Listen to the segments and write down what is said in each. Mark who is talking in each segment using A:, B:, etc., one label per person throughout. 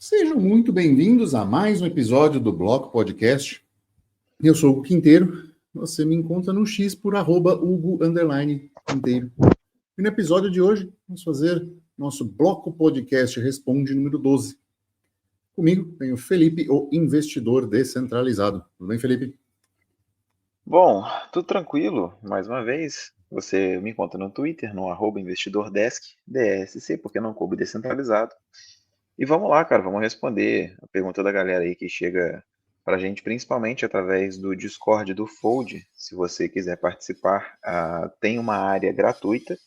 A: Sejam muito bem-vindos a mais um episódio do Bloco Podcast. Eu sou o Hugo Quinteiro. Você me encontra no X por @Hugo_Quinteiro. E no episódio de hoje, vamos fazer nosso Bloco Podcast Responde número 12. Comigo tem o Felipe, o investidor descentralizado. Tudo bem, Felipe?
B: Bom, tudo tranquilo. Mais uma vez, você me encontra no Twitter, no @investidordesk, DSC, porque não coube descentralizado. E vamos lá, cara, vamos responder a pergunta da galera aí que chega pra gente, principalmente através do Discord do Fold. Se você quiser participar, tem uma área gratuita,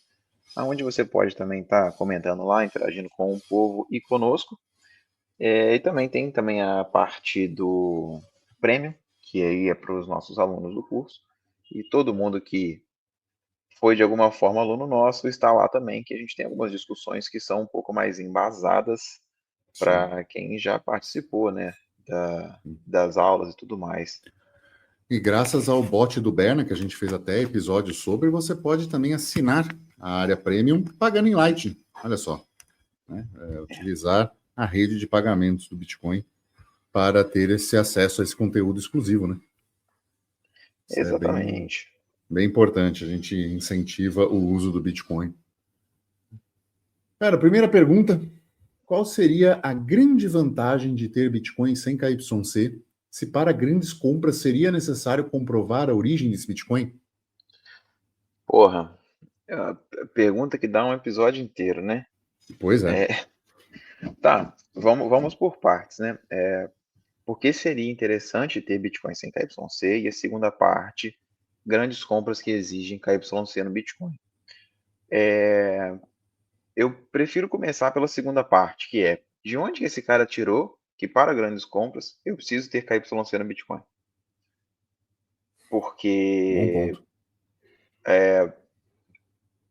B: onde você pode também estar comentando lá, interagindo com o povo e conosco. E também tem também a parte do Premium, que aí é para os nossos alunos do curso. E todo mundo que foi de alguma forma aluno nosso está lá também, que a gente tem algumas discussões que são um pouco mais embasadas
A: Sim.
B: para quem já participou, né, das aulas e tudo mais.
A: E graças ao bot do Berna, que a gente fez até episódio sobre, você pode também assinar a área Premium pagando em Lightning. Olha só, né? Utilizar a rede de pagamentos do Bitcoin para ter esse acesso a esse conteúdo exclusivo, né? Isso é
B: Exatamente.
A: bem importante, a gente incentiva o uso do Bitcoin. Cara, primeira pergunta, qual seria a grande vantagem de ter Bitcoin sem KYC? Se para grandes compras seria necessário comprovar a origem desse Bitcoin?
B: Porra, é uma pergunta que dá um episódio inteiro, né?
A: Pois é.
B: Tá, vamos por partes, né? Por que seria interessante ter Bitcoin sem KYC? E a segunda parte, grandes compras que exigem KYC no Bitcoin. Eu prefiro começar pela segunda parte, que é de onde que esse cara tirou que para grandes compras eu preciso ter KYC no Bitcoin?
A: Bom
B: Porque
A: ponto.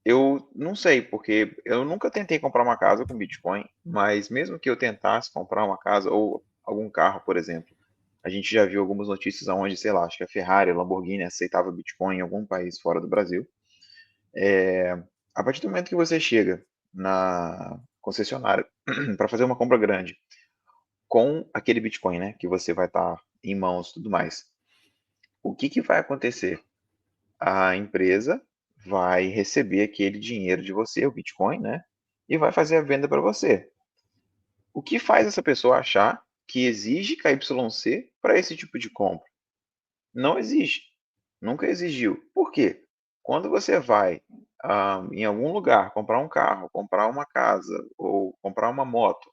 B: eu não sei, porque eu nunca tentei comprar uma casa com Bitcoin, mas mesmo que eu tentasse comprar uma casa ou algum carro, por exemplo, a gente já viu algumas notícias onde, sei lá, acho que a Ferrari, a Lamborghini aceitava Bitcoin em algum país fora do Brasil. A partir do momento que você chega na concessionária para fazer uma compra grande com aquele Bitcoin, né, que você vai estar em mãos e tudo mais, o que que vai acontecer? A empresa vai receber aquele dinheiro de você, o Bitcoin, né, e vai fazer a venda para você. O que faz essa pessoa achar que exige KYC para esse tipo de compra? Não existe. Nunca exigiu. Por quê? Quando você vai em algum lugar comprar um carro, comprar uma casa ou comprar uma moto,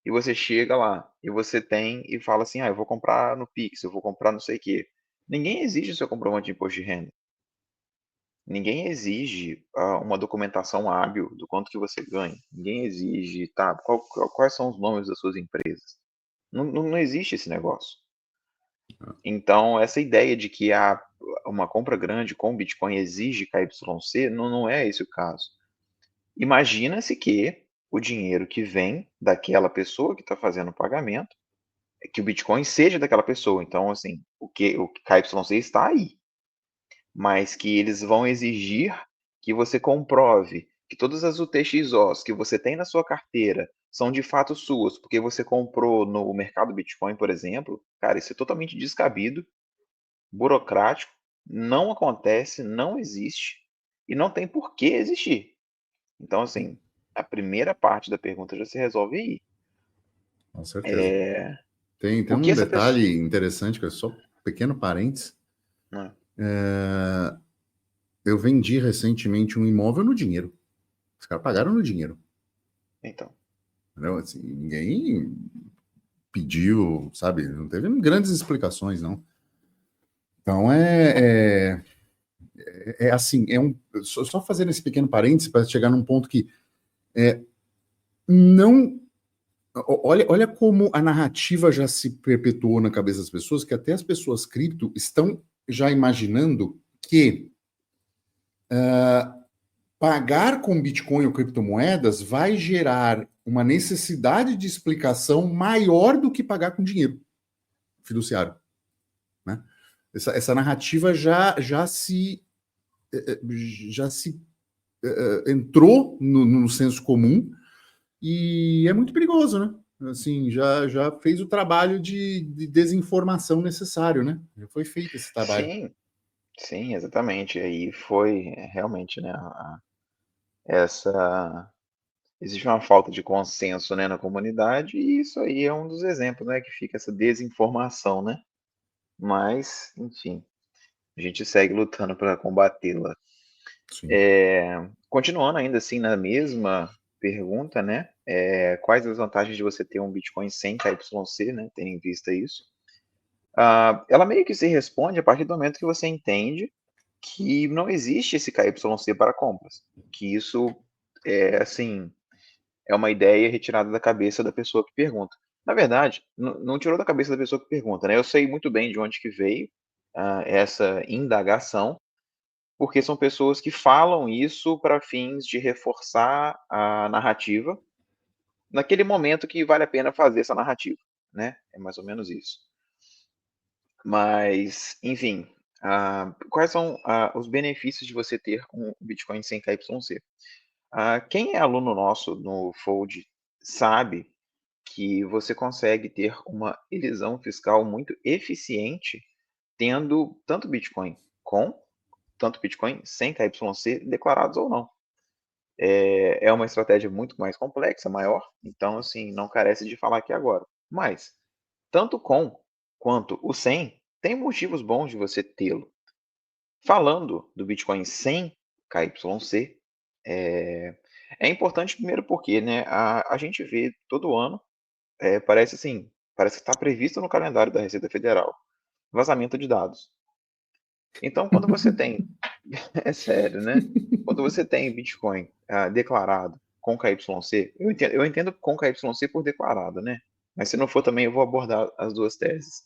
B: e você chega lá e você tem e fala assim: eu vou comprar no Pix, eu vou comprar não sei o quê. Ninguém exige o seu comprovante de imposto de renda. Ninguém exige uma documentação hábil do quanto que você ganha. Ninguém exige, tá, quais são os nomes das suas empresas. Não existe esse negócio. Então, essa ideia de que uma compra grande com Bitcoin exige KYC, não é esse o caso. Imagina-se que o dinheiro que vem daquela pessoa que está fazendo o pagamento, que o Bitcoin seja daquela pessoa. Então, assim, o KYC está aí, mas que eles vão exigir que você comprove que todas as UTXOs que você tem na sua carteira são de fato suas, porque você comprou no mercado Bitcoin, por exemplo. Cara, isso é totalmente descabido, burocrático, não acontece, não existe e não tem por que existir. Então, assim, a primeira parte da pergunta já se resolve aí.
A: Com certeza.
B: É,
A: Tem
B: o que
A: um
B: essa pessoa.
A: detalhe interessante, que é só um pequeno parênteses.
B: Né?
A: Eu vendi recentemente um imóvel no dinheiro. Os caras pagaram no dinheiro.
B: Então,
A: Entendeu? Assim, ninguém pediu, sabe? Não teve grandes explicações, não. Então é assim, só fazendo esse pequeno parênteses para chegar num ponto que não. Olha como a narrativa já se perpetuou na cabeça das pessoas, que até as pessoas cripto estão já imaginando que pagar com Bitcoin ou criptomoedas vai gerar uma necessidade de explicação maior do que pagar com dinheiro fiduciário, né? Essa narrativa já se entrou no senso comum e é muito perigoso, né? assim, já fez o trabalho de desinformação necessário, né? Já foi feito esse trabalho.
B: Sim, sim, exatamente. Aí foi realmente, né, essa existe uma falta de consenso, né, na comunidade, e isso aí é um dos exemplos, né, que fica essa desinformação, né? Mas, enfim, a gente segue lutando para combatê-la.
A: Sim.
B: Continuando ainda assim na mesma pergunta, né? Quais as vantagens de você ter um Bitcoin sem KYC, né? Tendo em vista isso. Ela meio que se responde a partir do momento que você entende que não existe esse KYC para compras. Que isso é assim, é uma ideia retirada da cabeça da pessoa que pergunta. Na verdade, não tirou da cabeça da pessoa que pergunta, né? Eu sei muito bem de onde que veio essa indagação, porque são pessoas que falam isso para fins de reforçar a narrativa naquele momento que vale a pena fazer essa narrativa, né? É mais ou menos isso. Mas, enfim, quais são os benefícios de você ter um Bitcoin sem KYC? Quem é aluno nosso no Fold sabe que você consegue ter uma elisão fiscal muito eficiente tendo tanto Bitcoin sem KYC declarados ou não. É uma estratégia muito mais complexa, maior, então, assim, não carece de falar aqui agora. Mas, tanto com quanto o sem, tem motivos bons de você tê-lo. Falando do Bitcoin sem KYC, é importante primeiro porque, né, a gente vê todo ano, parece que está previsto no calendário da Receita Federal, vazamento de dados. Então, quando você tem é sério, né? Quando você tem Bitcoin declarado com KYC, eu entendo com KYC por declarado, né? Mas se não for também, eu vou abordar as duas teses.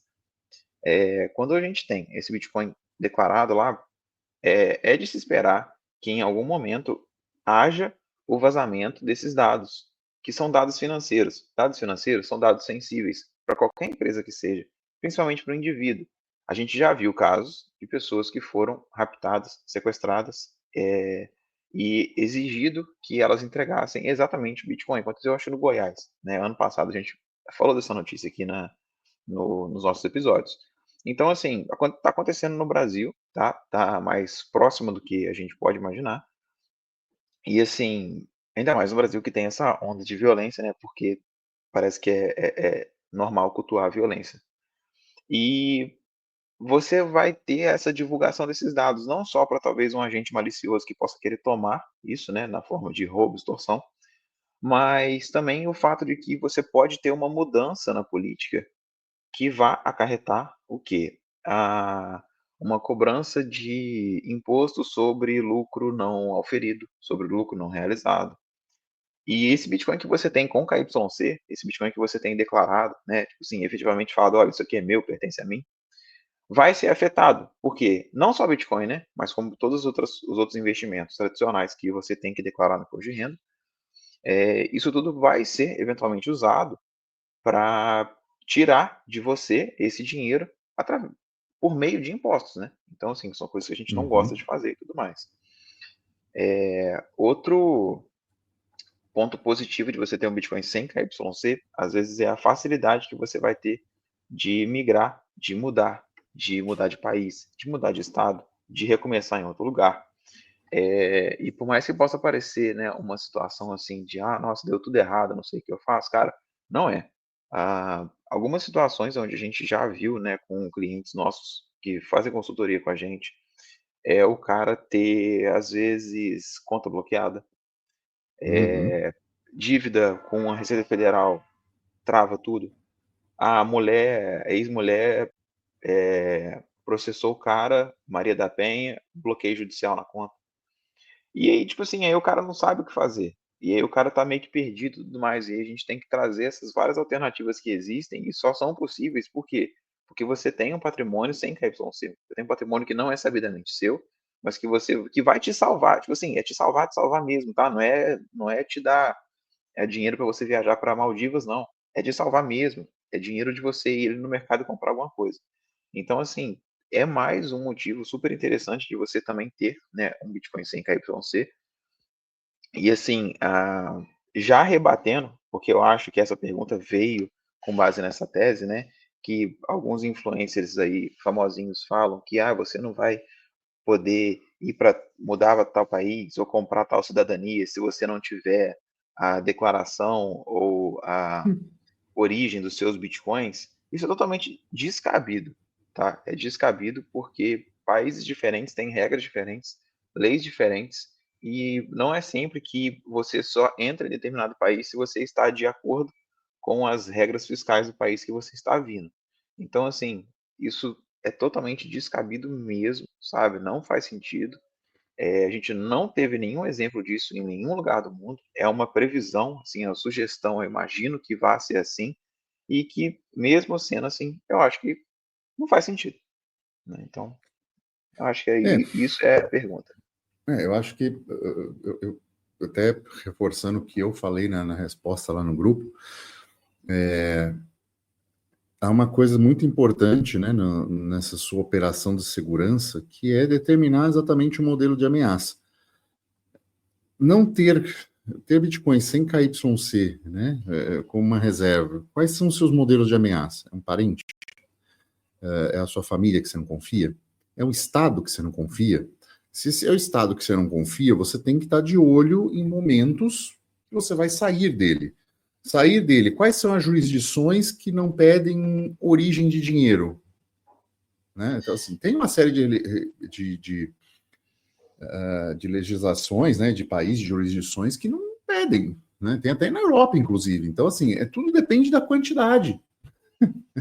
B: Quando a gente tem esse Bitcoin declarado lá, é de se esperar que em algum momento haja o vazamento desses dados, que são dados financeiros. Dados financeiros são dados sensíveis para qualquer empresa que seja, principalmente para o indivíduo. A gente já viu casos de pessoas que foram raptadas, sequestradas, e exigido que elas entregassem exatamente o Bitcoin. Aconteceu, eu acho, no Goiás. Né? Ano passado a gente falou dessa notícia aqui nos nossos episódios. Então, assim, está acontecendo no Brasil, tá? Tá mais próximo do que a gente pode imaginar. E, assim, ainda mais no Brasil que tem essa onda de violência, né? Porque parece que é normal cultuar a violência. E você vai ter essa divulgação desses dados, não só para talvez um agente malicioso que possa querer tomar isso, né, na forma de roubo, extorsão, mas também o fato de que você pode ter uma mudança na política que vá acarretar o quê? Uma cobrança de imposto sobre lucro não auferido, sobre lucro não realizado. E esse Bitcoin que você tem com KYC, esse Bitcoin que você tem declarado, né, tipo assim, efetivamente falado, olha, isso aqui é meu, pertence a mim, vai ser afetado. Por quê? Não só Bitcoin, né, mas como todos os outros investimentos tradicionais que você tem que declarar no imposto de renda, isso tudo vai ser eventualmente usado para tirar de você esse dinheiro por meio de impostos, né? Então, assim, são coisas que a gente não gosta
A: Uhum.
B: de fazer e tudo mais. Outro ponto positivo de você ter um Bitcoin sem KYC, às vezes, é a facilidade que você vai ter de migrar, de mudar de país, de mudar de estado, de recomeçar em outro lugar. E por mais que possa parecer, né, uma situação assim de, nossa, deu tudo errado, não sei o que eu faço, cara, não é. Algumas situações onde a gente já viu, né, com clientes nossos que fazem consultoria com a gente, é o cara ter, às vezes, conta bloqueada,
A: Uhum.
B: dívida com a Receita Federal, trava tudo. A ex-mulher, processou o cara, Maria da Penha, bloqueio judicial na conta. E aí, tipo assim, aí o cara não sabe o que fazer. E aí o cara tá meio que perdido e tudo mais. E aí a gente tem que trazer essas várias alternativas que existem e só são possíveis, por quê? Porque você tem um patrimônio sem KYC. Você tem um patrimônio que não é sabidamente seu, mas que vai te salvar. Tipo assim, é te salvar mesmo, tá? Não é te dar dinheiro para você viajar para Maldivas, não. É de salvar mesmo. É dinheiro de você ir no mercado e comprar alguma coisa. Então, assim, é mais um motivo super interessante de você também ter, né, um Bitcoin sem KYC. E assim, já rebatendo porque eu acho que essa pergunta veio com base nessa tese, né? Que alguns influencers aí famosinhos falam que você não vai poder ir para mudar para tal país ou comprar tal cidadania se você não tiver a declaração ou a origem dos seus bitcoins. Isso é totalmente descabido, tá? É descabido porque países diferentes têm regras diferentes, leis diferentes, e não é sempre que você só entra em determinado país se você está de acordo com as regras fiscais do país que você está vindo. Então, assim, isso é totalmente descabido mesmo, sabe? Não faz sentido. A gente não teve nenhum exemplo disso em nenhum lugar do mundo. É uma previsão, assim, a sugestão, eu imagino que vá ser assim, e que, mesmo sendo assim, eu acho que não faz sentido, né? Então, eu acho que
A: É,
B: isso é a pergunta.
A: eu acho que, até reforçando o que eu falei na resposta lá no grupo, há uma coisa muito importante, né, nessa sua operação de segurança, que é determinar exatamente o modelo de ameaça. Não ter Bitcoin sem KYC, né, como uma reserva. Quais são os seus modelos de ameaça? É um parente? É a sua família que você não confia? É o Estado que você não confia? Se esse é o Estado que você não confia, você tem que estar de olho em momentos que você vai sair dele. Sair dele, quais são as jurisdições que não pedem origem de dinheiro? Né? Então, assim, tem uma série de legislações, né, de países, de jurisdições que não pedem. Né? Tem até na Europa, inclusive. Então, assim, tudo depende da quantidade.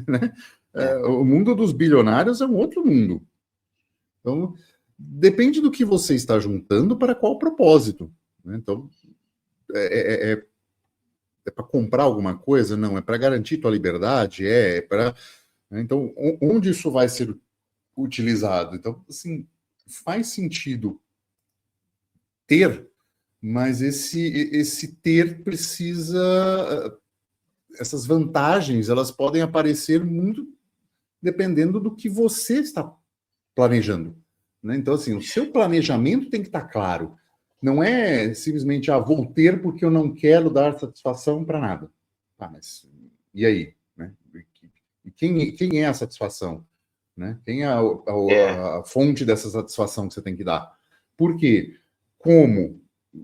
A: Né?
B: É,
A: O mundo dos bilionários é um outro mundo. Então, depende do que você está juntando para qual propósito. Né? Então, é para comprar alguma coisa? Não. É para garantir tua liberdade? É para. Né? Então, onde isso vai ser utilizado? Então, assim, faz sentido ter, mas esse ter precisa. Essas vantagens, elas podem aparecer muito dependendo do que você está planejando. Né? Então, assim, o seu planejamento tem que estar claro. Não é simplesmente, vou ter porque eu não quero dar satisfação para nada. Mas e aí? Né? E quem é a satisfação? Né? Quem é
B: é,
A: a fonte dessa satisfação que você tem que dar? Por quê? Como?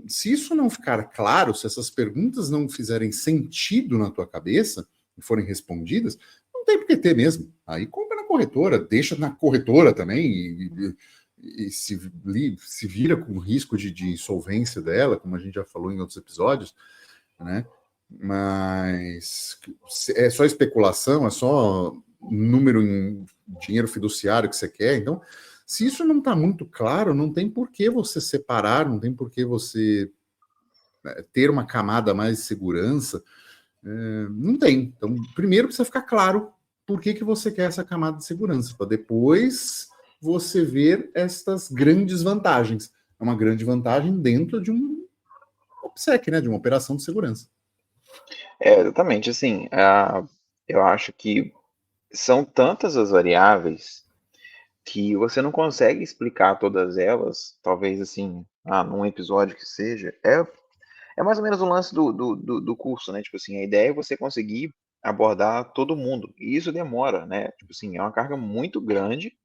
A: Se isso não ficar claro, se essas perguntas não fizerem sentido na tua cabeça e forem respondidas, não tem por que ter mesmo. Aí compra na corretora, deixa na corretora também e se vira com risco de insolvência dela, como a gente já falou em outros episódios, né? Mas é só especulação, é só número em dinheiro fiduciário que você quer. Então, se isso não está muito claro, não tem por que você separar, não tem por que você ter uma camada a mais de segurança. Não tem. Então, primeiro precisa ficar claro por que você quer essa camada de segurança, para depois você ver estas grandes vantagens. É uma grande vantagem dentro de um OPSEC, né, de uma operação de segurança.
B: exatamente, assim, eu acho que são tantas as variáveis que você não consegue explicar todas elas, talvez assim, num episódio que seja. É mais ou menos o lance do curso, né? Tipo assim, a ideia é você conseguir abordar todo mundo. E isso demora, né? Tipo assim, é uma carga muito grande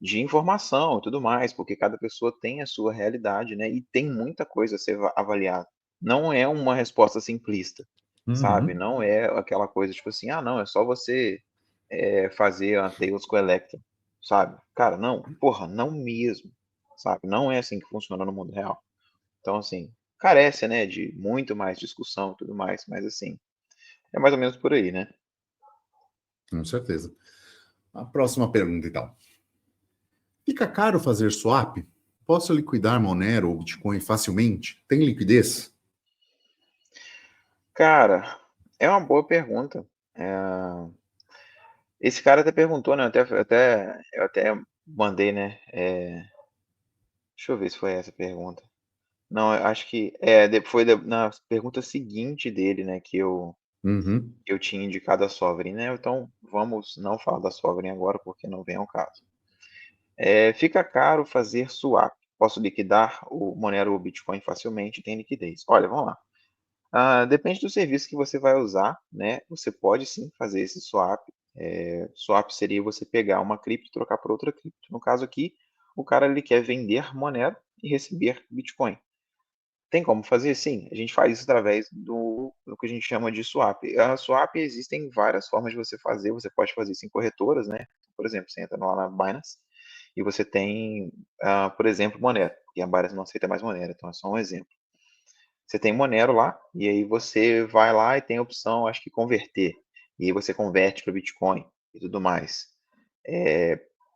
B: de informação e tudo mais, porque cada pessoa tem a sua realidade, né? E tem muita coisa a ser avaliada. Não é uma resposta simplista, sabe?
A: Uhum.
B: Não é aquela coisa tipo assim, não, é só você fazer a Tails com Electron, sabe? Cara, não, porra, não mesmo, sabe? Não é assim que funciona no mundo real. Então, assim, carece, né, de muito mais discussão e tudo mais, mas assim, é mais ou menos por aí, né?
A: Com certeza. A próxima pergunta, então. Fica caro fazer swap? Posso liquidar Monero ou Bitcoin facilmente? Tem liquidez?
B: Cara, é uma boa pergunta. Esse cara até perguntou, né? Eu até mandei, né? Deixa eu ver se foi essa pergunta. Não, eu acho que foi na pergunta seguinte dele, né?
A: Uhum.
B: Que eu tinha indicado a Sovereign, né? Então vamos não falar da Sovereign agora, porque não vem ao caso. Fica caro fazer swap. Posso liquidar o Monero ou Bitcoin facilmente? Tem liquidez. Olha, vamos lá. Depende do serviço que você vai usar, né? Você pode sim fazer esse swap. Swap seria você pegar uma cripto e trocar por outra cripto. No caso aqui, o cara ele quer vender Monero e receber Bitcoin. Tem como fazer? Sim. A gente faz isso através do que a gente chama de swap. A swap existem várias formas de você fazer. Você pode fazer isso em corretoras, né? Por exemplo, você entra lá na Binance e você tem, por exemplo, Monero. E a Binance não aceita mais Monero, então é só um exemplo. Você tem Monero lá, e aí você vai lá e tem a opção, acho que converter. E aí você converte para Bitcoin e tudo mais.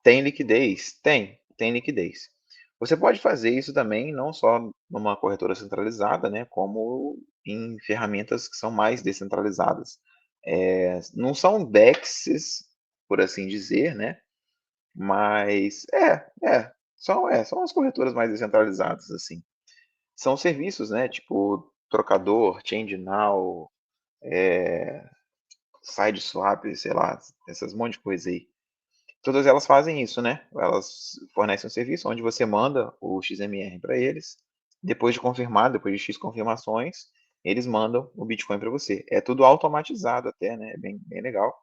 B: Tem liquidez? Tem liquidez. Você pode fazer isso também, não só numa corretora centralizada, né, como em ferramentas que são mais descentralizadas. Não são DEXs, por assim dizer, né, mas são as corretoras mais descentralizadas, assim. São serviços, né? Tipo trocador, ChangeNow, SideSwap, sei lá, essas monte de coisa aí. Todas elas fazem isso, né? Elas fornecem um serviço onde você manda o XMR para eles. Depois de confirmar, depois de X confirmações, eles mandam o Bitcoin para você. É tudo automatizado até, né? É bem legal.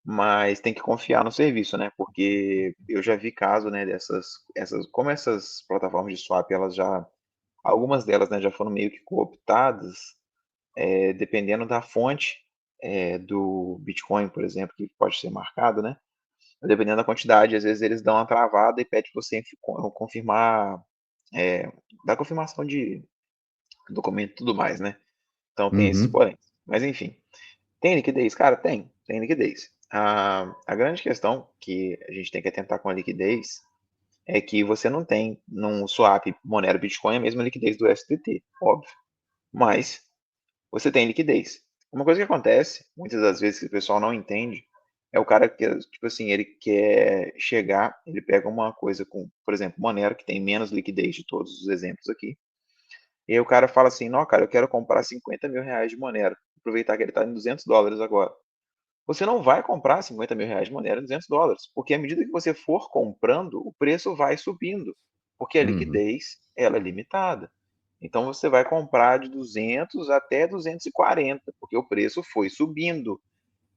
B: Mas tem que confiar no serviço, né? Porque eu já vi caso, né, como essas plataformas de swap, algumas delas, né, já foram meio que cooptadas, dependendo da fonte do Bitcoin, por exemplo, que pode ser marcado, né? Dependendo da quantidade, às vezes eles dão uma travada e pede para você confirmar, dar confirmação de documento e tudo mais, né? Então tem esses
A: Uhum.
B: porém. Mas enfim, tem liquidez? Cara, tem liquidez. A grande questão que a gente tem que atentar com a liquidez é que você não tem num swap Monero Bitcoin a mesma liquidez do STT, óbvio. Mas você tem liquidez. Uma coisa que acontece, muitas das vezes que o pessoal não entende, é o cara que, tipo assim, ele quer chegar, ele pega uma coisa com, por exemplo, Monero, que tem menos liquidez de todos os exemplos aqui, e aí o cara fala assim, não, cara, eu quero comprar 50 mil reais de Monero, aproveitar que ele está em US$ 200 agora. Você não vai comprar 50 mil reais de Monero em US$ 200, porque à medida que você for comprando, o preço vai subindo, porque a
A: Uhum.
B: liquidez ela é limitada. Então você vai comprar de 200 até 240, porque o preço foi subindo.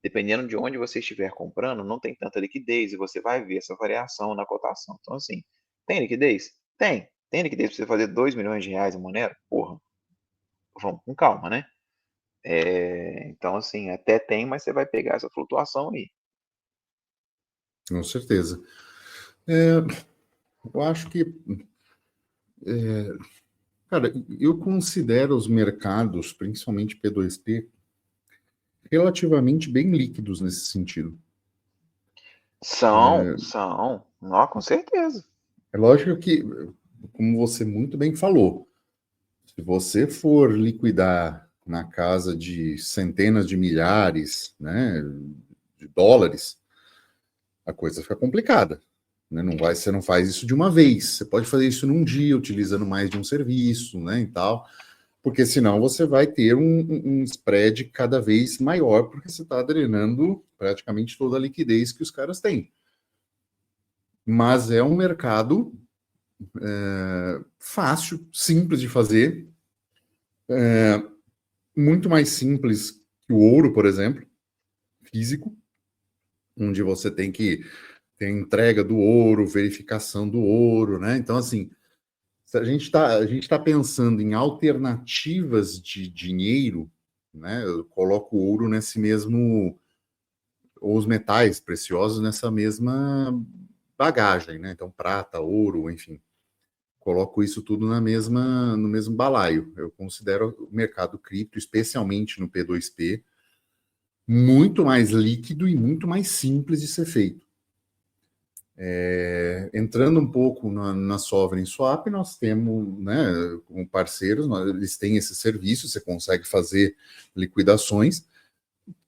B: Dependendo de onde você estiver comprando, não tem tanta liquidez e você vai ver essa variação na cotação. Então, assim, tem liquidez? Tem. Tem liquidez para você fazer 2 milhões de reais em Monero? Porra, vamos com calma, né? Então, assim, até tem, mas você vai pegar essa flutuação aí.
A: Com certeza. É, eu acho que, cara, eu considero os mercados, principalmente P2P, relativamente bem líquidos nesse sentido.
B: São. Não, com certeza.
A: É lógico que, como você muito bem falou, se você for liquidar na casa de centenas de milhares, né, de dólares, a coisa fica complicada. Né? Você não faz isso de uma vez. Você pode fazer isso num dia, utilizando mais de um serviço, né, e tal, porque senão você vai ter um spread cada vez maior, porque você está drenando praticamente toda a liquidez que os caras têm. Mas é um mercado fácil, simples de fazer, muito mais simples que o ouro, por exemplo, físico, onde você tem que ter entrega do ouro, verificação do ouro, né? Então, assim, se a gente tá pensando em alternativas de dinheiro, né? Eu coloco o ouro nesse mesmo, ou os metais preciosos nessa mesma bagagem, né? Então, prata, ouro, enfim, coloco isso tudo no mesmo balaio. Eu considero o mercado cripto, especialmente no P2P, muito mais líquido e muito mais simples de ser feito. Entrando um pouco na Sovereign Swap, nós temos, né, como parceiros, eles têm esse serviço, você consegue fazer liquidações,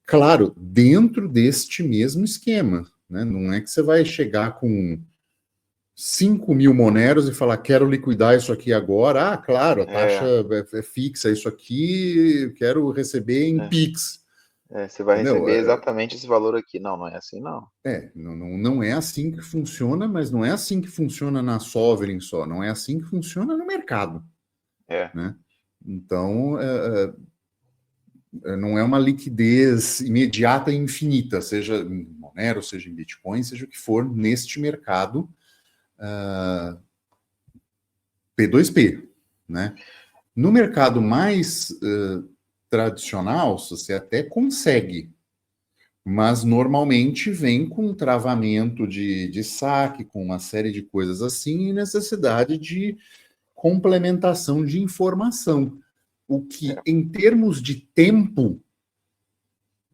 A: claro, dentro deste mesmo esquema. Né? Não é que você vai chegar com 5 mil Moneros e falar, quero liquidar isso aqui agora. Ah, claro, a taxa
B: É,
A: é fixa, isso aqui quero receber em
B: é,
A: Pix.
B: você vai
A: Entendeu?
B: receber exatamente esse valor aqui. Não, não é assim, não.
A: Não é assim que funciona, mas não é assim que funciona na Sovereign só, não é assim que funciona no mercado,
B: É,
A: né? Então, não é uma liquidez imediata e infinita, seja em Monero, seja em Bitcoin, seja o que for, neste mercado P2P, né? No mercado mais tradicional, você até consegue, mas normalmente vem com travamento de saque, com uma série de coisas assim, e necessidade de complementação de informação. O que, em termos de tempo,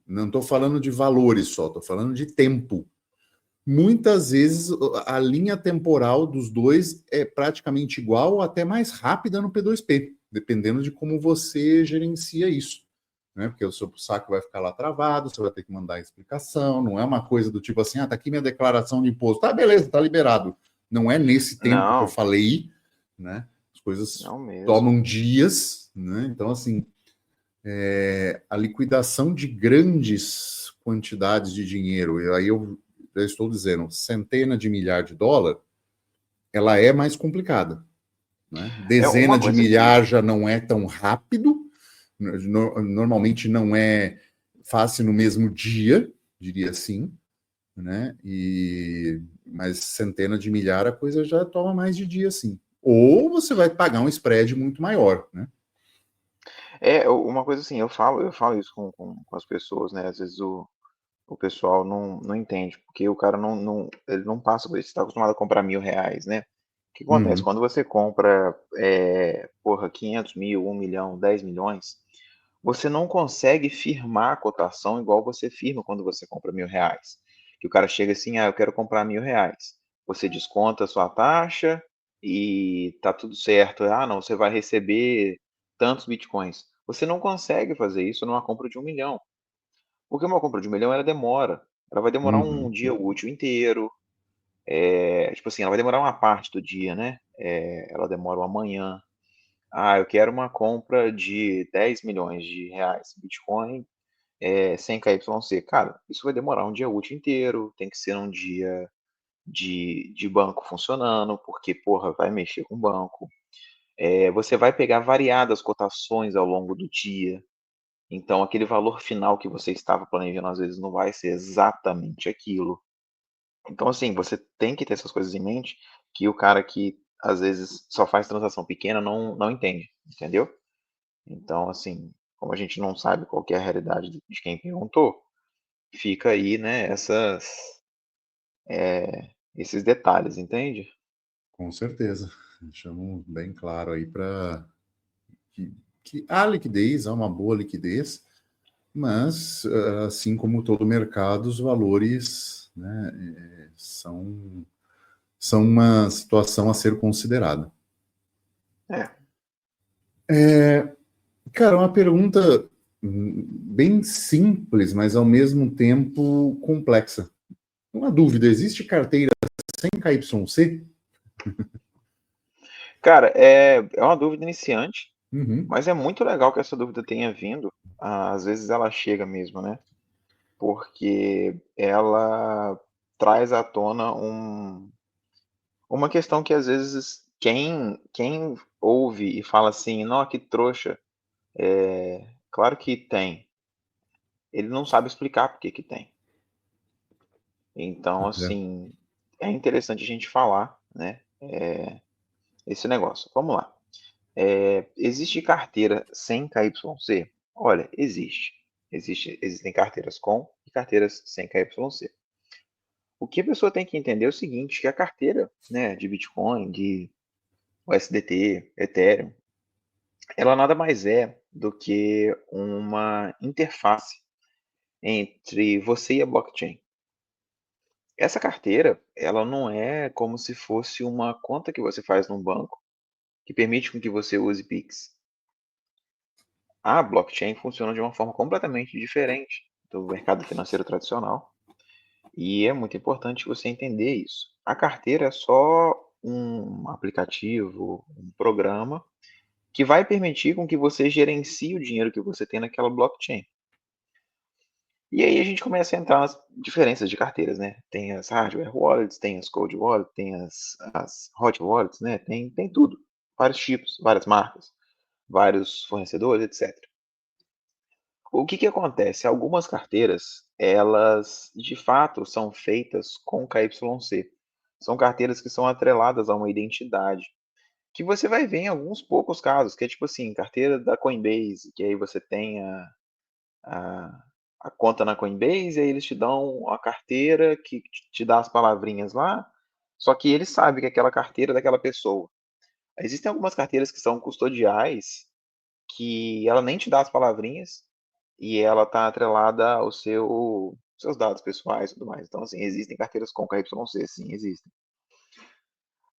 A: não estou falando de valores só, estou falando de tempo. Muitas vezes a linha temporal dos dois é praticamente igual ou até mais rápida no P2P, dependendo de como você gerencia isso. Né? Porque o seu saque vai ficar lá travado, você vai ter que mandar a explicação, não é uma coisa do tipo assim, tá aqui minha declaração de imposto, tá, beleza, tá liberado. Não é nesse tempo que eu
B: Não,
A: falei, né? As coisas
B: não mesmo.
A: tomam dias, né? Então, assim, a liquidação de grandes quantidades de dinheiro, e aí eu já estou dizendo, centena de milhar de dólar, ela é mais complicada. Né?
B: É
A: Dezena
B: uma
A: de
B: coisa que
A: milhar já não é tão rápido, normalmente não é fácil no mesmo dia, diria assim, né? Mas centena de milhar a coisa já toma mais de dia, sim. Ou você vai pagar um spread muito maior, né?
B: uma coisa assim, eu falo isso com as pessoas, né? Às vezes o pessoal não entende, porque o cara ele não passa por isso, está acostumado a comprar R$ 1.000, né? O que acontece?
A: Uhum,
B: Quando você compra, porra, 500 mil, 1 milhão, 10 milhões, você não consegue firmar a cotação igual você firma quando você compra R$ 1.000. Que o cara chega assim, eu quero comprar R$ 1.000. Você desconta a sua taxa e tá tudo certo. Ah, não, você vai receber tantos bitcoins. Você não consegue fazer isso numa compra de 1 milhão. Porque uma compra de 1 milhão, ela demora. Ela vai demorar um
A: uhum,
B: dia útil inteiro. Tipo assim, ela vai demorar uma parte do dia, né? Ela demora uma manhã. Ah, eu quero uma compra de 10 milhões de reais Bitcoin, sem KYC. Cara, isso vai demorar um dia útil inteiro. Tem que ser um dia de banco funcionando, porque, porra, vai mexer com o banco. Você vai pegar variadas cotações ao longo do dia. Então, aquele valor final que você estava planejando, às vezes, não vai ser exatamente aquilo. Então, assim, você tem que ter essas coisas em mente, que o cara que, às vezes, só faz transação pequena não entende, entendeu? Então, assim, como a gente não sabe qual que é a realidade de quem perguntou, fica aí, né, esses detalhes, entende?
A: com certeza. Deixamos bem claro aí para que, que há liquidez, há uma boa liquidez, mas, assim como todo mercado, os valores, né, são uma situação a ser considerada.
B: É.
A: Cara, uma pergunta bem simples, mas ao mesmo tempo complexa. Uma dúvida: existe carteira sem KYC?
B: Cara, é uma dúvida iniciante,
A: Uhum,
B: mas é muito legal que essa dúvida tenha vindo. Às vezes ela chega mesmo, né? Porque ela traz à tona uma questão que às vezes quem ouve e fala assim, não, que trouxa, claro que tem. Ele não sabe explicar por que que tem. Então,
A: é,
B: assim, é interessante a gente falar, né? Esse negócio. Vamos lá. Existe carteira sem KYC? Olha, existe. Existem carteiras com e carteiras sem KYC. O que a pessoa tem que entender é o seguinte, que a carteira, né, de Bitcoin, de USDT, Ethereum, ela nada mais é do que uma interface entre você e a blockchain. Essa carteira, ela não é como se fosse uma conta que você faz num banco que permite com que você use Pix. A blockchain funciona de uma forma completamente diferente do mercado financeiro tradicional e é muito importante você entender isso. A carteira é só um aplicativo, um programa que vai permitir com que você gerencie o dinheiro que você tem naquela blockchain. E aí a gente começa a entrar nas diferenças de carteiras, né? Tem as hardware wallets, tem as cold wallets, tem as hot wallets, né? Tem tudo. Vários tipos, várias marcas, vários fornecedores, etc. O que que acontece? Algumas carteiras, elas de fato são feitas com KYC. São carteiras que são atreladas a uma identidade, que você vai ver em alguns poucos casos, que é tipo assim, carteira da Coinbase, que aí você tem a, a conta na Coinbase, e aí eles te dão a carteira que te dá as palavrinhas lá, só que eles sabem que é aquela carteira é daquela pessoa. Existem algumas carteiras que são custodiais, que ela nem te dá as palavrinhas, e ela está atrelada aos seus dados pessoais e tudo mais. Então, assim, existem carteiras com KYC, sim, existem.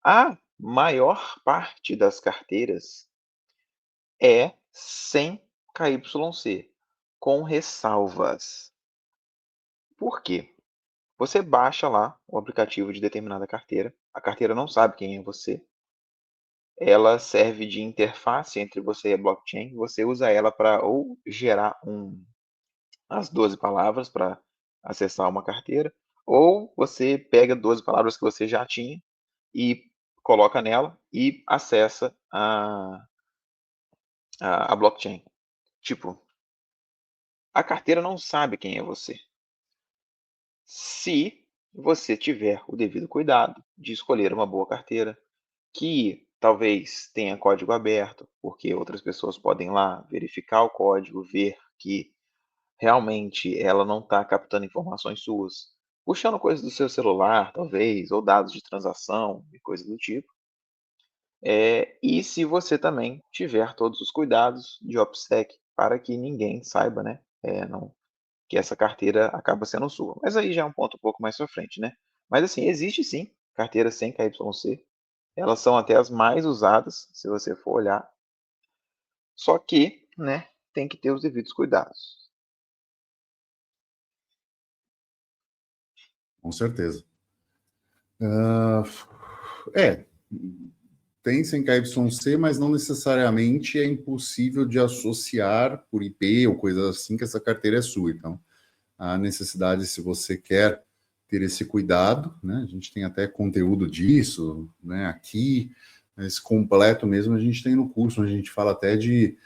B: A maior parte das carteiras é sem KYC, com ressalvas. Por quê? Você baixa lá o aplicativo de determinada carteira, a carteira não sabe quem é você, ela serve de interface entre você e a blockchain, você usa ela para ou gerar as 12 palavras para acessar uma carteira, ou você pega 12 palavras que você já tinha e coloca nela e acessa a blockchain. Tipo, a carteira não sabe quem é você. Se você tiver o devido cuidado de escolher uma boa carteira, que talvez tenha código aberto, porque outras pessoas podem lá verificar o código, ver que realmente ela não está captando informações suas, puxando coisas do seu celular, talvez, ou dados de transação e coisas do tipo. E se você também tiver todos os cuidados de OPSEC para que ninguém saiba, né, não, que essa carteira acaba sendo sua. Mas aí já é um ponto um pouco mais para frente, né? Mas assim, existe sim carteira sem KYC. Elas são até as mais usadas, se você for olhar. Só que, né, tem que ter os devidos cuidados.
A: Com certeza. Ah, é, tem sem KYC, mas não necessariamente é impossível de associar por IP ou coisas assim que essa carteira é sua. Então, a necessidade, se você quer ter esse cuidado, né? A gente tem até conteúdo disso, né? Aqui, mas completo mesmo a gente tem no curso, onde a gente fala até de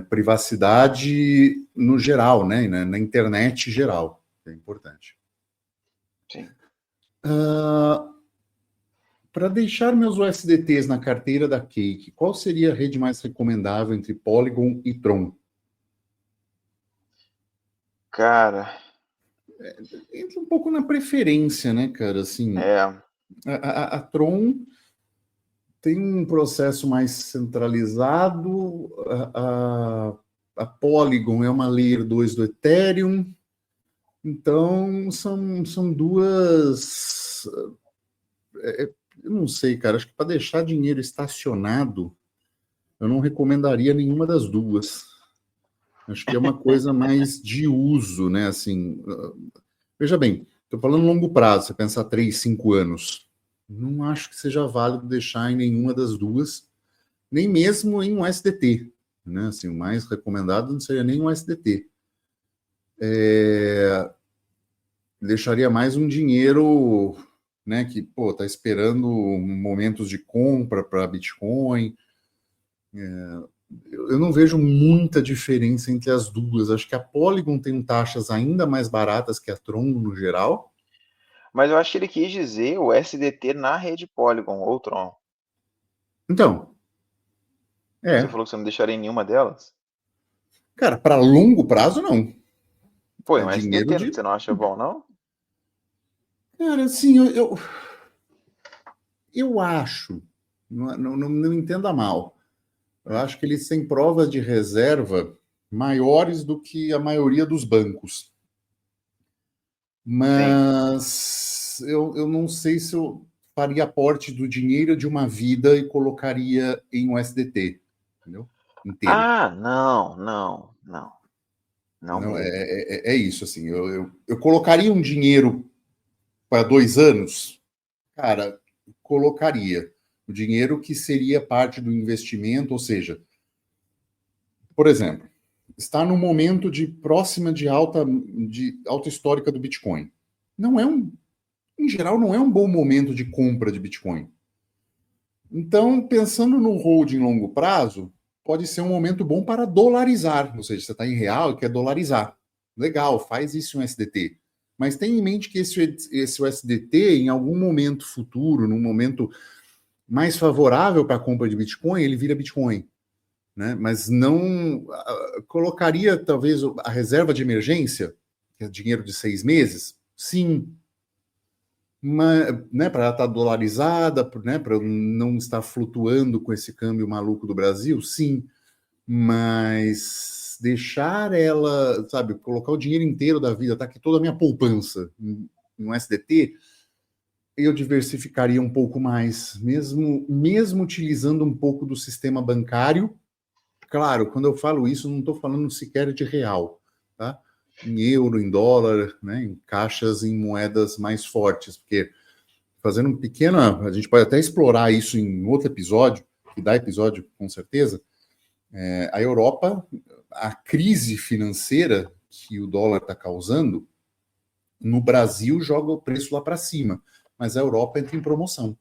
A: privacidade no geral, né? Na internet geral, que é importante.
B: Sim.
A: Para deixar meus USDTs na carteira da Cake, qual seria a rede mais recomendável entre Polygon e Tron?
B: Cara,
A: Entra um pouco na preferência, né, cara? Assim,
B: é,
A: a Tron tem um processo mais centralizado, a Polygon é uma Layer 2 do Ethereum, então são duas. Eu não sei, cara, acho que para deixar dinheiro estacionado, eu não recomendaria nenhuma das duas. Acho que é uma coisa mais de uso, né? Assim, veja bem, estou falando longo prazo, você pensar 3, 5 anos. Não acho que seja válido deixar em nenhuma das duas, nem mesmo em um SDT. Né? Assim, o mais recomendado não seria nem um SDT. Deixaria mais um dinheiro, né, que está esperando momentos de compra para Bitcoin. Eu não vejo muita diferença entre as duas. Acho que a Polygon tem taxas ainda mais baratas que a Tron no geral.
B: mas eu acho que ele quis dizer o SDT na rede Polygon ou Tron.
A: Então,
B: Você
A: é.
B: falou que você não deixaria em nenhuma delas?
A: Cara, para longo prazo, não.
B: Pô,
A: É
B: é um
A: dinheiro
B: SDT,
A: de.
B: você não acha bom, não?
A: Cara, assim, eu acho, não entenda mal, eu acho que eles têm provas de reserva maiores do que a maioria dos bancos.
B: Sim.
A: Mas eu não sei se eu faria aporte do dinheiro de uma vida e colocaria em um SDT, entendeu? Inteiro.
B: Ah, não, não, não. Não
A: Não,
B: mesmo.
A: é isso, assim. Eu colocaria um dinheiro para 2 anos, cara, colocaria o dinheiro que seria parte do investimento, ou seja, por exemplo, está no momento de próxima de alta histórica do Bitcoin. Não é em geral, não é um bom momento de compra de Bitcoin. Então, pensando no hold em longo prazo, pode ser um momento bom para dolarizar, ou seja, você está em real e quer dolarizar. Legal, faz isso um SDT. Mas tenha em mente que esse USDT, em algum momento futuro, num momento mais favorável para a compra de Bitcoin, ele vira Bitcoin. Né? Mas não colocaria, talvez, a reserva de emergência, que é dinheiro de 6 meses? Sim, né, para ela estar dolarizada, né, para não estar flutuando com esse câmbio maluco do Brasil, sim, mas deixar ela, sabe, colocar o dinheiro inteiro da vida, tá aqui toda a minha poupança em um SDT, eu diversificaria um pouco mais, mesmo utilizando um pouco do sistema bancário. Claro, quando eu falo isso, não estou falando sequer de real, tá? Em euro, em dólar, né, em caixas, em moedas mais fortes, porque fazendo um pequeno, a gente pode até explorar isso em outro episódio, que dá episódio com certeza. A Europa, a crise financeira que o dólar está causando, no Brasil joga o preço lá para cima, mas a Europa entra em promoção.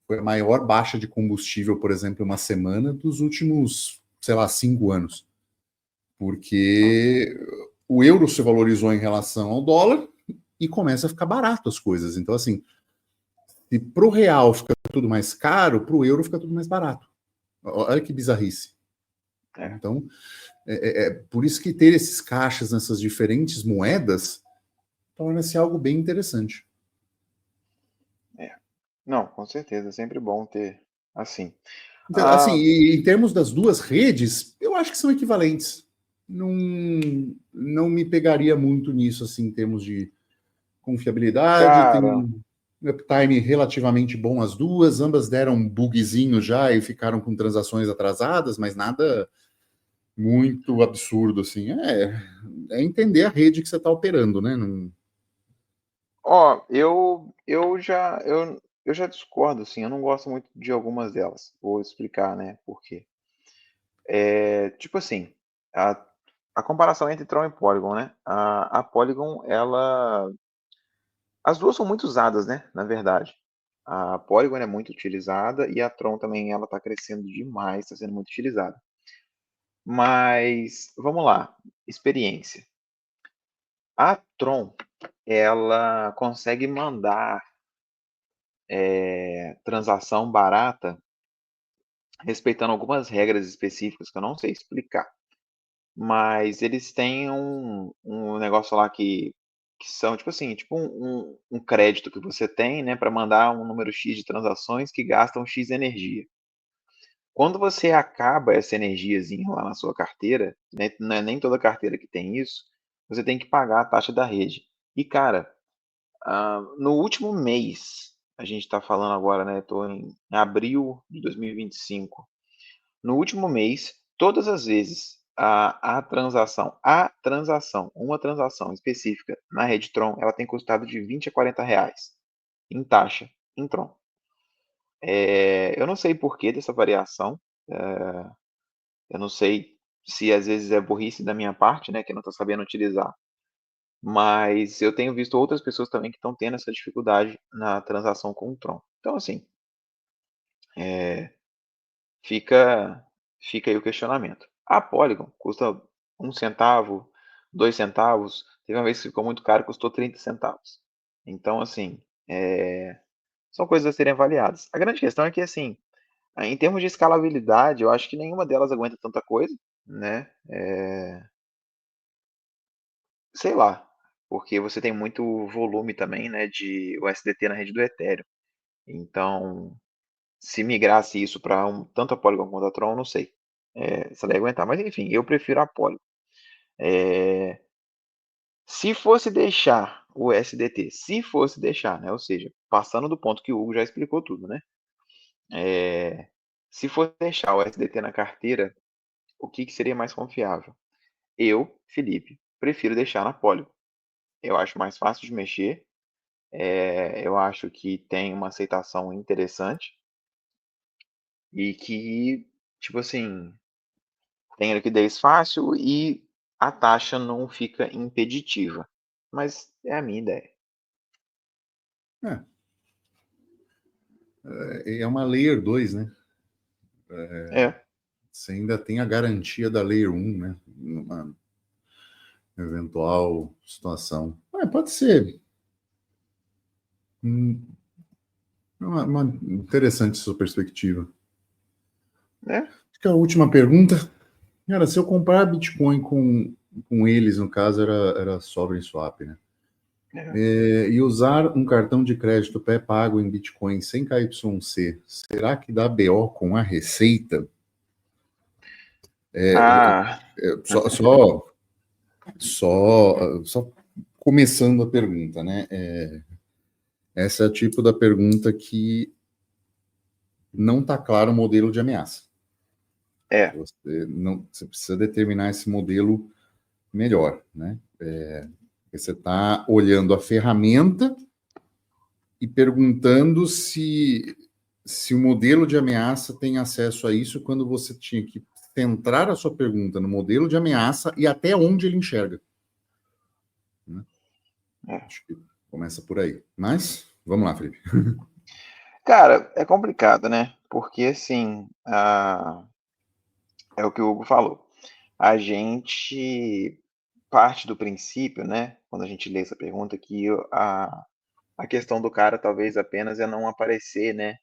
A: Foi a maior baixa de combustível, por exemplo, em uma semana dos últimos, sei lá, 5 anos. Porque o euro se valorizou em relação ao dólar e começa a ficar barato as coisas. Então, assim, se para o real fica tudo mais caro, para o euro fica tudo mais barato. Olha que bizarrice. Então, por isso que ter esses caixas nessas diferentes moedas torna-se algo bem interessante.
B: Não, com certeza, é sempre bom ter assim.
A: Então, assim, em termos das duas redes, eu acho que são equivalentes. Não, não me pegaria muito nisso, assim, em termos de confiabilidade. Tem
B: Cara,
A: um uptime relativamente bom as duas. Ambas deram um bugzinho já e ficaram com transações atrasadas, mas nada muito absurdo, assim. É entender a rede que você está operando, né? Não...
B: ó, eu já discordo, assim, eu não gosto muito de algumas delas. Vou explicar, né, por quê. Tipo assim, a, a comparação entre Tron e Polygon, né? A Polygon, ela. As duas são muito usadas, né? Na verdade. A Polygon é muito utilizada e a Tron também ela está crescendo demais, está sendo muito utilizada. Mas vamos lá, experiência. A Tron, ela consegue mandar transação barata respeitando algumas regras específicas que eu não sei explicar. Mas eles têm um negócio lá que são, tipo assim, tipo um crédito que você tem, né, para mandar um número X de transações que gastam X energia. Quando você acaba essa energiazinha lá na sua carteira, né, não é nem toda carteira que tem isso, você tem que pagar a taxa da rede. E, cara, no último mês, a gente está falando agora, né, estou em abril de 2025. No último mês, todas as vezes uma transação específica na rede Tron, ela tem custado de 20 a 40 reais em taxa em Tron. Eu não sei por que dessa variação, eu não sei se às vezes é burrice da minha parte, né, que eu não estou sabendo utilizar, mas eu tenho visto outras pessoas também que estão tendo essa dificuldade na transação com o Tron. Então, assim, fica, fica aí o questionamento. A Polygon custa 1 centavo, 2 centavos. Teve uma vez que ficou muito caro, custou 30 centavos. Então, assim, são coisas a serem avaliadas. A grande questão é que, assim, em termos de escalabilidade, eu acho que nenhuma delas aguenta tanta coisa, né? Sei lá, porque você tem muito volume também, né, de USDT na rede do Ethereum. Então, se migrasse isso para tanto a Polygon quanto a Tron, eu não sei se ela ia aguentar. Mas enfim, eu prefiro a Polygon. É, se fosse deixar o SDT, se fosse deixar, né? Ou seja, passando do ponto que o Hugo já explicou tudo, né? Se fosse deixar o SDT na carteira, o que seria mais confiável? Eu, Felipe, prefiro deixar na Polygon. Eu acho mais fácil de mexer, eu acho que tem uma aceitação interessante e que, tipo assim, tem liquidez fácil e a taxa não fica impeditiva. Mas é a minha ideia.
A: É uma Layer 2, né?
B: É.
A: você ainda tem a garantia da Layer 1, né? Numa eventual situação. Pode ser. Uma interessante sua perspectiva.
B: né?
A: Acho que a última pergunta. Cara, se eu comprar Bitcoin com eles, no caso, era Sovereign Swap, né? E usar um cartão de crédito pré-pago em Bitcoin sem KYC, será que dá BO com a Receita?
B: Ah,
A: Só começando a pergunta, né? Essa é o tipo da pergunta que não está claro o modelo de ameaça. Você precisa determinar esse modelo melhor, né? Você está olhando a ferramenta e perguntando se o modelo de ameaça tem acesso a isso quando você tinha que centrar a sua pergunta no modelo de ameaça e até onde ele enxerga. Né? Acho que começa por aí. Mas, vamos lá, Felipe.
B: cara, é complicado, né? Porque, assim, é o que o Hugo falou. A gente parte do princípio, né? Quando a gente lê essa pergunta, que a questão do cara talvez apenas é não aparecer, né?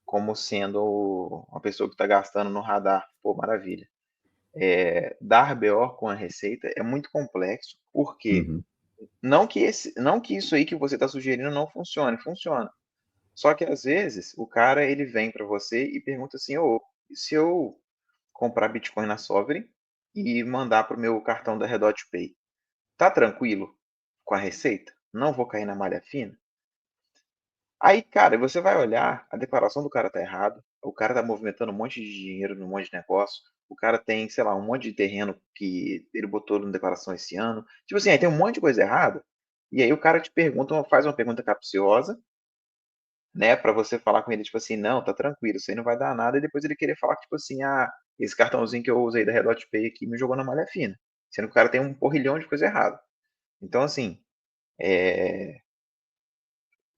B: Como sendo uma pessoa que está gastando no radar. Pô, maravilha. Dar BO com a Receita é muito complexo, porque
A: Uhum.
B: não que isso aí que você está sugerindo não funcione, funciona. Só que às vezes o cara ele vem para você e pergunta assim: ô, e se eu comprar Bitcoin na Sovereign e mandar para o meu cartão da Redot Pay, tá tranquilo com a Receita? Não vou cair na malha fina? Aí, cara, você vai olhar, a declaração do cara tá errada, o cara tá movimentando um monte de dinheiro num monte de negócio, o cara tem, sei lá, um monte de terreno que ele botou na declaração esse ano. Tipo assim, aí tem um monte de coisa errada, e aí o cara te pergunta, faz uma pergunta capciosa, né, para você falar com ele, tipo assim, não, tá tranquilo, isso aí não vai dar nada, e depois ele querer falar, tipo assim, esse cartãozinho que eu usei da Redot Pay aqui me jogou na malha fina, sendo que o cara tem um porrilhão de coisa errada. Então, assim,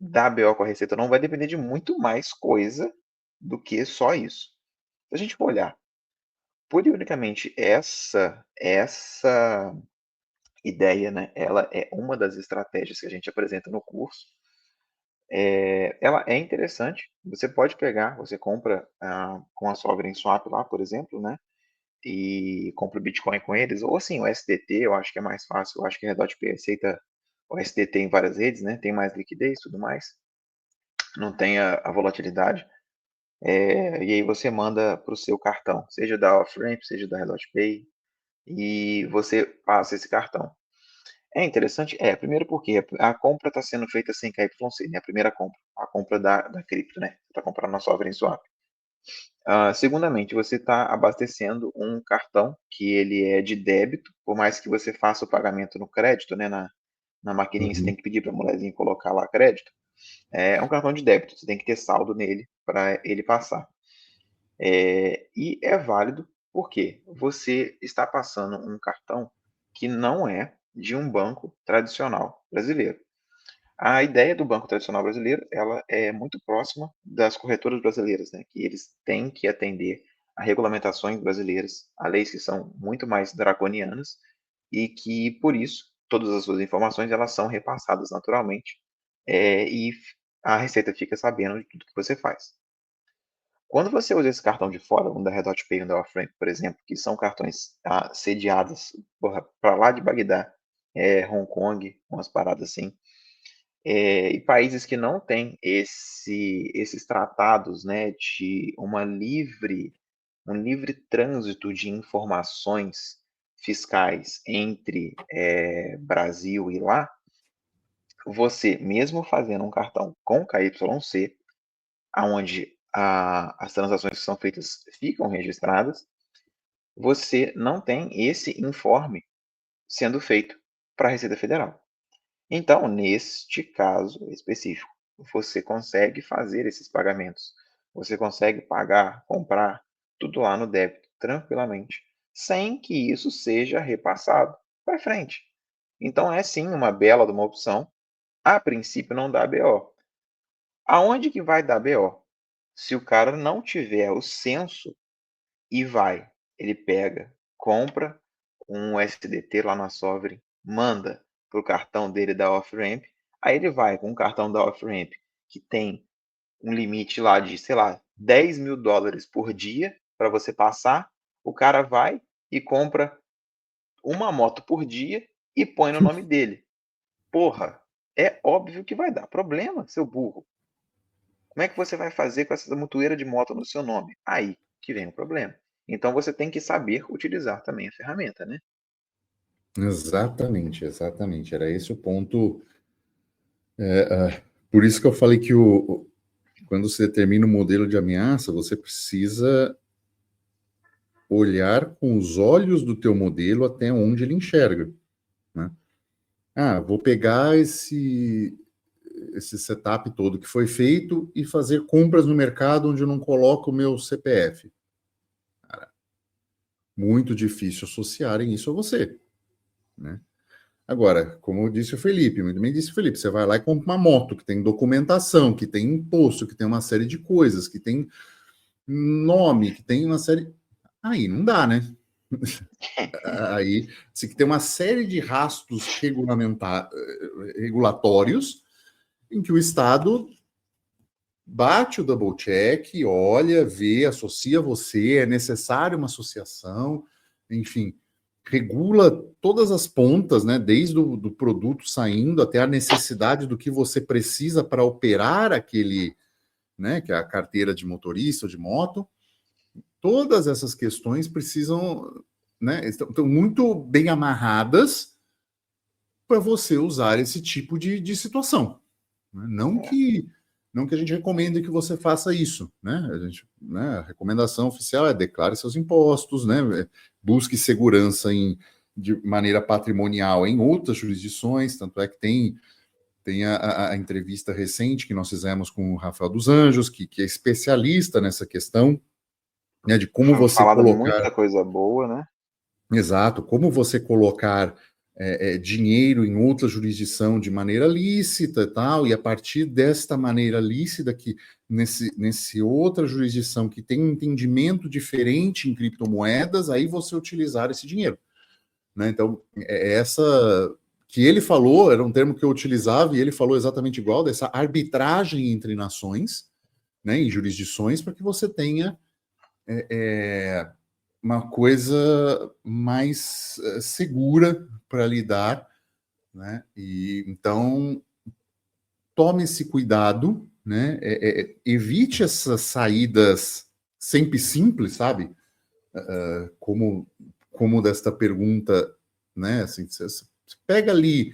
B: da BO com a Receita não vai depender de muito mais coisa do que só isso. Se a gente for olhar pura e unicamente essa ideia, né, ela é uma das estratégias que a gente apresenta no curso. Ela é interessante. Você pode pegar, você compra com a Sovereign Swap lá, por exemplo, né, e compra o Bitcoin com eles, ou assim, o SDT, eu acho que é mais fácil, eu acho que a Redot Pay aceita o SDT em várias redes, né, tem mais liquidez e tudo mais, não tem a volatilidade. E aí você manda para o seu cartão, seja da Off-Ramp, seja da Redot Pay, e você passa esse cartão. É interessante? Primeiro porque a compra está sendo feita sem KYC, né? A primeira compra, a compra da cripto, né? Você está comprando na Sovereign Swap. Segundamente, você está abastecendo um cartão que ele é de débito, por mais que você faça o pagamento no crédito, né? Na maquininha, você tem
A: Uhum.
B: que pedir para a mulherzinha colocar lá crédito. É um cartão de débito, você tem que ter saldo nele para ele passar. E é válido porque você está passando um cartão que não é de um banco tradicional brasileiro. A ideia do banco tradicional brasileiro, ela é muito próxima das corretoras brasileiras, né? Que eles têm que atender a regulamentações brasileiras, a leis que são muito mais draconianas e que, por isso, todas as suas informações elas são repassadas naturalmente e a Receita fica sabendo de tudo que você faz. Quando você usa esse cartão de fora, um da Redot Pay, um da Off-Ramp, por exemplo, que são cartões sediados para lá de Bagdá, Hong Kong, umas paradas assim, e países que não têm esses tratados, né, de um livre trânsito de informações fiscais entre Brasil e lá, você, mesmo fazendo um cartão com KYC, aonde as transações que são feitas ficam registradas, você não tem esse informe sendo feito para a Receita Federal. Então, neste caso específico, você consegue fazer esses pagamentos. Você consegue pagar, comprar, tudo lá no débito, tranquilamente, sem que isso seja repassado para frente. Então, é sim uma bela de uma opção. A princípio, não dá BO. Aonde que vai dar BO? Se o cara não tiver o senso e vai. Ele pega, compra um USDT lá na Sovereign, manda pro cartão dele da off-ramp, aí ele vai com o cartão da off-ramp, que tem um limite lá de, sei lá, $10.000 por dia para você passar, o cara vai e compra uma moto por dia e põe no nome dele. Porra, é óbvio que vai dar problema, seu burro. Como é que você vai fazer com essa mutueira de moto no seu nome? Aí que vem o problema. Então você tem que saber utilizar também a ferramenta, né?
A: Exatamente, exatamente. Era esse o ponto. Por isso que eu falei que quando você determina o modelo de ameaça, você precisa olhar com os olhos do teu modelo até onde ele enxerga, né? Vou pegar esse setup todo que foi feito e fazer compras no mercado onde eu não coloco o meu CPF. Cara, muito difícil associarem isso a você, né? Agora, como disse o Felipe, muito bem disse o Felipe, você vai lá e compra uma moto que tem documentação, que tem imposto, que tem uma série de coisas, que tem nome, que tem uma série... Aí não dá, né? Aí você tem uma série de rastros regulatórios em que o Estado bate o double check, olha, vê, associa você, é necessário uma associação, enfim, regula todas as pontas, né, desde do produto saindo até a necessidade do que você precisa para operar aquele, né, que é a carteira de motorista ou de moto. Todas essas questões precisam, né, estão muito bem amarradas para você usar esse tipo de situação. Não que a gente recomende que você faça isso, né? A recomendação oficial é declare seus impostos, né? Busque segurança de maneira patrimonial em outras jurisdições, tanto é que tem a entrevista recente que nós fizemos com o Rafael dos Anjos, que é especialista nessa questão, né, de como você
B: Falado
A: colocar...
B: muita coisa boa, né?
A: Exato, como você colocar dinheiro em outra jurisdição de maneira lícita e tal, e a partir desta maneira lícita, que nesse outra jurisdição que tem um entendimento diferente em criptomoedas, aí você utilizar esse dinheiro, né? Então, essa que ele falou, era um termo que eu utilizava, e ele falou exatamente igual, dessa arbitragem entre nações, né, em jurisdições, para que você tenha uma coisa mais segura para lidar, né? E então tome esse cuidado, né? Evite essas saídas sempre simples, sabe? Como desta pergunta, né? Assim, você pega ali,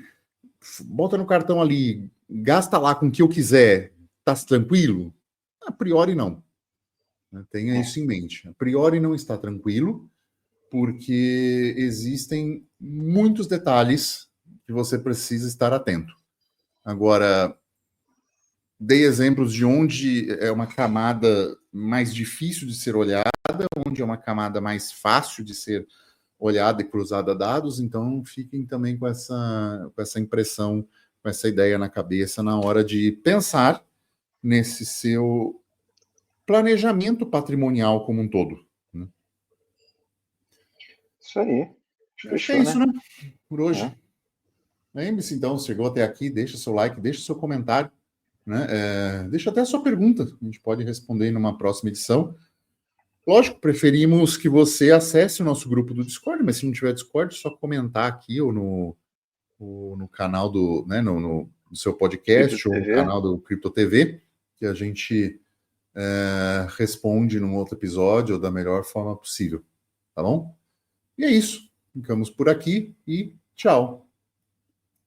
A: bota no cartão ali, gasta lá com o que eu quiser, tá tranquilo? A priori não. Tenha isso em mente. A priori não está tranquilo, porque existem muitos detalhes que você precisa estar atento. Agora, dei exemplos de onde é uma camada mais difícil de ser olhada, onde é uma camada mais fácil de ser olhada e cruzada dados, então fiquem também com essa impressão, com essa ideia na cabeça na hora de pensar nesse seu planejamento patrimonial como um todo. Né?
B: Isso aí.
A: Acho que é
B: Fechou,
A: isso,
B: né?
A: né? Por hoje. Lembre-se, então, se chegou até aqui, deixa seu like, deixa seu comentário, né? Deixa até a sua pergunta, a gente pode responder numa próxima edição. Lógico, preferimos que você acesse o nosso grupo do Discord, mas se não tiver Discord, é só comentar aqui ou no canal né, no seu podcast
B: Cripto
A: ou no
B: TV.
A: canal do Cripto TV, que a gente responde num outro episódio da melhor forma possível, tá bom? E é isso. Ficamos por aqui e tchau.